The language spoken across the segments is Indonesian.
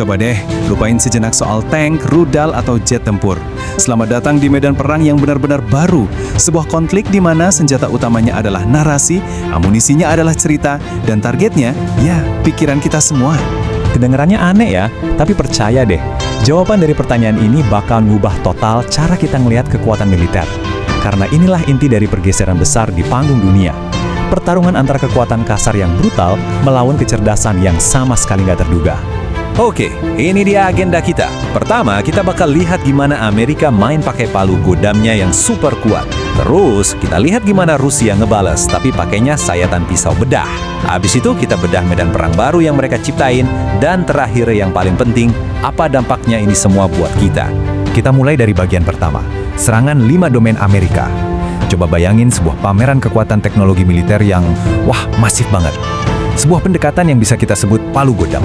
Coba deh, lupain sejenak soal tank, rudal, atau jet tempur. Selamat datang di medan perang yang benar-benar baru. Sebuah konflik di mana senjata utamanya adalah narasi, amunisinya adalah cerita, dan targetnya, ya, pikiran kita semua. Kedengarannya aneh ya, tapi percaya deh, jawaban dari pertanyaan ini bakal ngubah total cara kita ngelihat kekuatan militer. Karena inilah inti dari pergeseran besar di panggung dunia. Pertarungan antara kekuatan kasar yang brutal melawan kecerdasan yang sama sekali nggak terduga. Oke, ini dia agenda kita. Pertama, kita bakal lihat gimana Amerika main pakai palu godamnya yang super kuat. Terus, kita lihat gimana Rusia ngebales, tapi pakainya sayatan pisau bedah. Habis itu, kita bedah medan perang baru yang mereka ciptain. Dan terakhir yang paling penting, apa dampaknya ini semua buat kita. Kita mulai dari bagian pertama, serangan 5 domain Amerika. Coba bayangin sebuah pameran kekuatan teknologi militer yang, wah, masif banget. Sebuah pendekatan yang bisa kita sebut palu godam.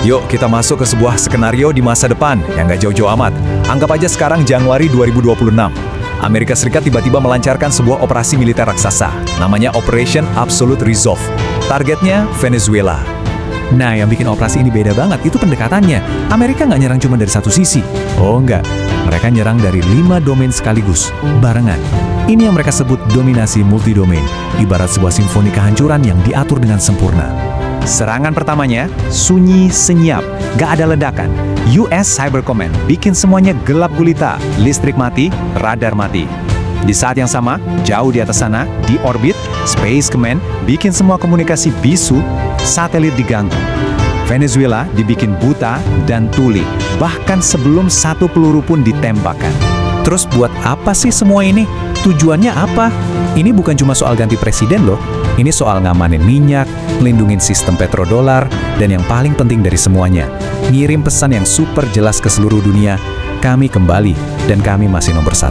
Yuk, kita masuk ke sebuah skenario di masa depan yang nggak jauh-jauh amat. Anggap aja sekarang Januari 2026. Amerika Serikat tiba-tiba melancarkan sebuah operasi militer raksasa. Namanya Operation Absolute Resolve. Targetnya Venezuela. Nah, yang bikin operasi ini beda banget, itu pendekatannya. Amerika nggak nyerang cuma dari satu sisi. Oh enggak, mereka nyerang dari 5 domain sekaligus, barengan. Ini yang mereka sebut dominasi multidomain, ibarat sebuah simfoni kehancuran yang diatur dengan sempurna. Serangan pertamanya, sunyi senyap, gak ada ledakan. US Cyber Command bikin semuanya gelap gulita, listrik mati, radar mati. Di saat yang sama, jauh di atas sana, di orbit, Space Command bikin semua komunikasi bisu, satelit diganggu. Venezuela dibikin buta dan tuli, bahkan sebelum satu peluru pun ditembakkan. Terus buat apa sih semua ini? Tujuannya apa? Ini bukan cuma soal ganti presiden loh. Ini soal ngamanin minyak, melindungin sistem petrodolar, dan yang paling penting dari semuanya, ngirim pesan yang super jelas ke seluruh dunia, kami kembali dan kami masih nomor 1.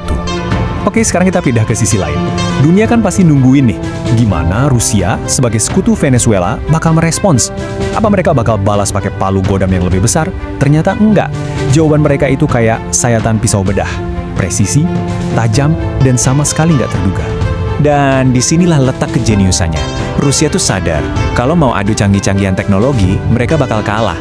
Oke, sekarang kita pindah ke sisi lain. Dunia kan pasti nungguin nih, gimana Rusia sebagai sekutu Venezuela bakal merespons? Apa mereka bakal balas pakai palu godam yang lebih besar? Ternyata enggak. Jawaban mereka itu kayak sayatan pisau bedah. Presisi, tajam, dan sama sekali nggak terduga. Dan disinilah letak kejeniusannya. Rusia tuh sadar, kalau mau adu canggih-canggihan teknologi, mereka bakal kalah.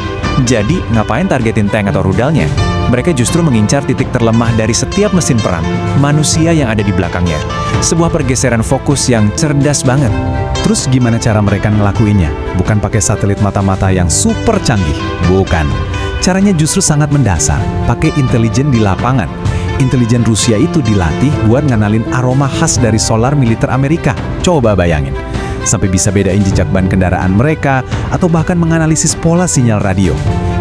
Jadi, ngapain targetin tank atau rudalnya? Mereka justru mengincar titik terlemah dari setiap mesin perang, manusia yang ada di belakangnya. Sebuah pergeseran fokus yang cerdas banget. Terus gimana cara mereka ngelakuinnya? Bukan pakai satelit mata-mata yang super canggih, bukan. Caranya justru sangat mendasar, pakai intelijen di lapangan. Intelijen Rusia itu dilatih buat ngenalin aroma khas dari solar militer Amerika. Coba bayangin. Sampai bisa bedain jejak ban kendaraan mereka, atau bahkan menganalisis pola sinyal radio.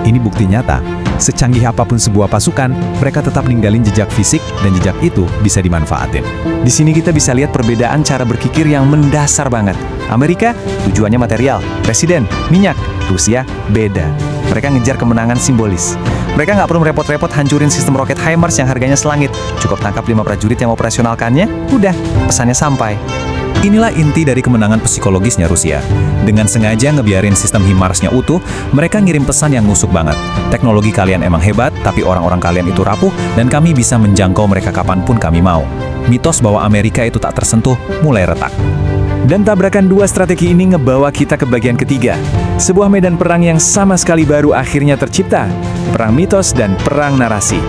Ini bukti nyata, secanggih apapun sebuah pasukan, mereka tetap ninggalin jejak fisik, dan jejak itu bisa dimanfaatin. Di sini kita bisa lihat perbedaan cara berpikir yang mendasar banget. Amerika, tujuannya material, presiden, minyak. Rusia, beda. Mereka ngejar kemenangan simbolis. Mereka nggak perlu repot-repot hancurin sistem roket HIMARS yang harganya selangit. Cukup tangkap 5 prajurit yang operasionalkannya, udah, pesannya sampai. Inilah inti dari kemenangan psikologisnya Rusia. Dengan sengaja ngebiarin sistem HIMARS-nya utuh, mereka ngirim pesan yang nusuk banget. Teknologi kalian emang hebat, tapi orang-orang kalian itu rapuh, dan kami bisa menjangkau mereka kapanpun kami mau. Mitos bahwa Amerika itu tak tersentuh mulai retak. Dan tabrakan dua strategi ini ngebawa kita ke bagian ketiga. Sebuah medan perang yang sama sekali baru akhirnya tercipta. Perang mitos dan perang narasi.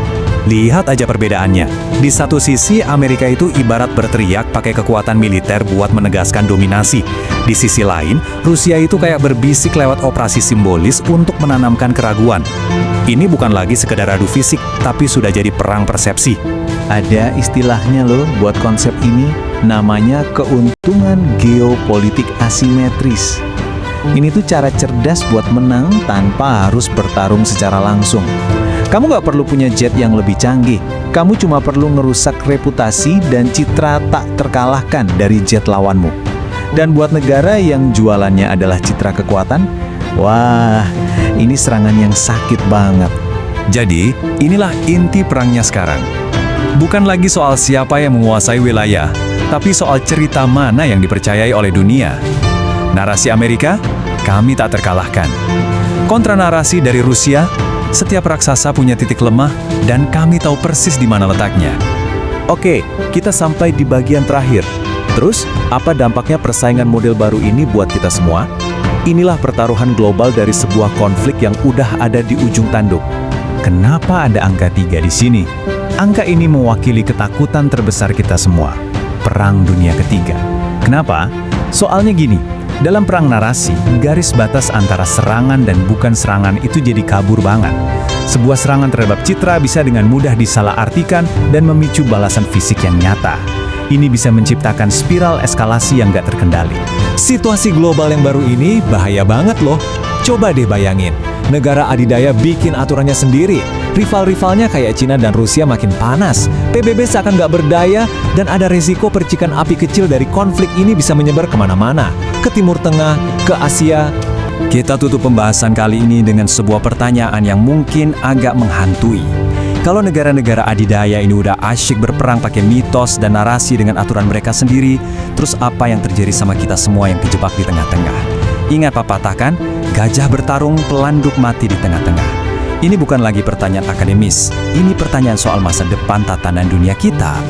Lihat aja perbedaannya. Di satu sisi, Amerika itu ibarat berteriak pakai kekuatan militer buat menegaskan dominasi. Di sisi lain, Rusia itu kayak berbisik lewat operasi simbolis untuk menanamkan keraguan. Ini bukan lagi sekedar adu fisik, tapi sudah jadi perang persepsi. Ada istilahnya loh buat konsep ini, namanya keuntungan geopolitik asimetris. Ini tuh cara cerdas buat menang tanpa harus bertarung secara langsung. Kamu nggak perlu punya jet yang lebih canggih. Kamu cuma perlu ngerusak reputasi dan citra tak terkalahkan dari jet lawanmu. Dan buat negara yang jualannya adalah citra kekuatan, wah, ini serangan yang sakit banget. Jadi, inilah inti perangnya sekarang. Bukan lagi soal siapa yang menguasai wilayah, tapi soal cerita mana yang dipercayai oleh dunia. Narasi Amerika, kami tak terkalahkan. Kontra narasi dari Rusia, setiap raksasa punya titik lemah dan kami tahu persis di mana letaknya. Oke, kita sampai di bagian terakhir. Terus, apa dampaknya persaingan model baru ini buat kita semua? Inilah pertaruhan global dari sebuah konflik yang udah ada di ujung tanduk. Kenapa ada angka 3 di sini? Angka ini mewakili ketakutan terbesar kita semua, Perang Dunia Ketiga. Kenapa? Soalnya gini, dalam perang narasi, garis batas antara serangan dan bukan serangan itu jadi kabur banget. Sebuah serangan terhadap citra bisa dengan mudah disalahartikan dan memicu balasan fisik yang nyata. Ini bisa menciptakan spiral eskalasi yang gak terkendali. Situasi global yang baru ini bahaya banget loh. Coba deh bayangin, negara adidaya bikin aturannya sendiri. Rival-rivalnya kayak Cina dan Rusia makin panas. PBB seakan gak berdaya dan ada resiko percikan api kecil dari konflik ini bisa menyebar kemana-mana. Ke Timur Tengah, ke Asia. Kita tutup pembahasan kali ini dengan sebuah pertanyaan yang mungkin agak menghantui. Kalau negara-negara adidaya ini udah asyik berperang pakai mitos dan narasi dengan aturan mereka sendiri, terus apa yang terjadi sama kita semua yang kejebak di tengah-tengah? Ingat pepatah kan? Gajah bertarung, pelanduk mati di tengah-tengah. Ini bukan lagi pertanyaan akademis, ini pertanyaan soal masa depan tatanan dunia kita.